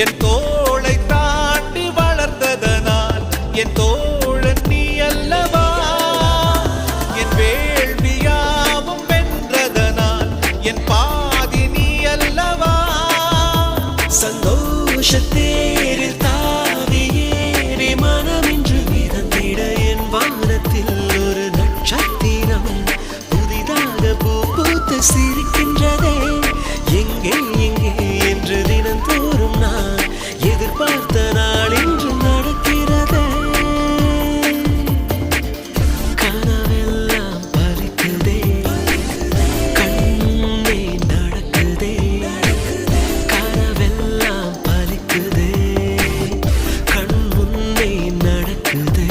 என் தோளை தாண்டி வளர்ந்ததனால் என் தோழன் நீ அல்லவா, என் வேள்வியாவும் வென்றதனால் என் பாதி நீ அல்லவா. சந்தோஷத்தேரில் தாவி ஏறி மனமின்று மிதந்திட என் வானத்தில் ஒரு நட்சத்திரம் புதிதாக பூ பூத்து சிரிக்கின்றதே. எங்கே எங்கே என்று தினந்தோறும் நான் எதிர்பார்த்த நாள் இன்று நடக்கிறதே. கனவெல்லாம் பலிக்குதே, கண்ணே நடக்குதே. கனவெல்லாம் பலிக்குதே, கண் முன்னே நடக்குதே.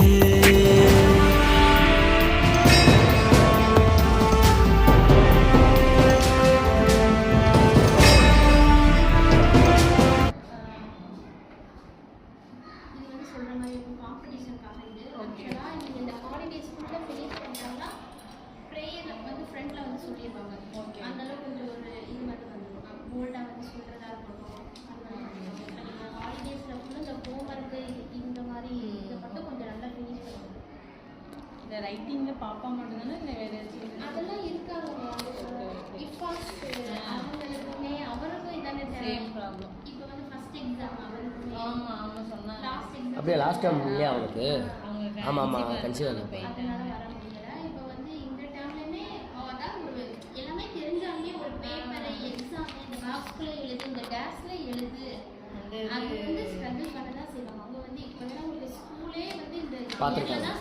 சொல்ற மாதிரி காம்படிஷனுக்காக இது ஆக்சுவலா நீங்க இந்த ஹாலிடேஸ்க்குள்ள ஃபினிஷ் பண்ணிட்டாங்கன்னா ப்ரேயர் வந்து ஃப்ரண்ட்ல வந்து சொல்லிடுவாங்க. அந்த அளவுக்கு கொஞ்சம் ஒரு இது மட்டும் வந்துடும். போல்டா வந்து சொல்றதா இருக்கட்டும். அந்த ஹாலிடேஸ்ல ஃபுல்லா இந்த ஹோம்ஒர்க் இந்த மாதிரி இதை மட்டும் கொஞ்சம் நல்லா ஃபினிஷ் பண்ணுவாங்க. இந்த ரைட்டிங்ல பாப்பா மட்டும் தானே இல்லை வேற ஏதாச்சும் அதெல்லாம் இருக்காங்க. அவங்களுக்குமே அவருக்கும் இதானே சேம் ப்ராப்ளம். இப்போ வந்து ஃபர்ஸ்ட் எக்ஸாம் அவருக்குமே. ஆமா ஆமா சொன்னாங்க. லாஸ்ட் எக்ஸாம் அப்படியே லாஸ்ட் டைம் இல்லையா அவனுக்கு? அவங்க ஆமாம் ஆமாம் கன்சீவ் ஆனது. அதனால வர முடியல. இப்போ வந்து இந்த டைம்லயுமே அதான் ஒரு எல்லாமே தெரிஞ்சாலுமே ஒரு பேப்பரை எக்ஸாம் இந்த பாக்ஸ்ல எழுது இந்த டேஸ்ல எழுது அது வந்து ஸ்ட்ரகிள் பண்ண தான் செய்வாங்க. அவங்க வந்து இப்போ உங்களுக்கு ஸ்கூலே வந்து இந்த பார்த்துருக்காங்க.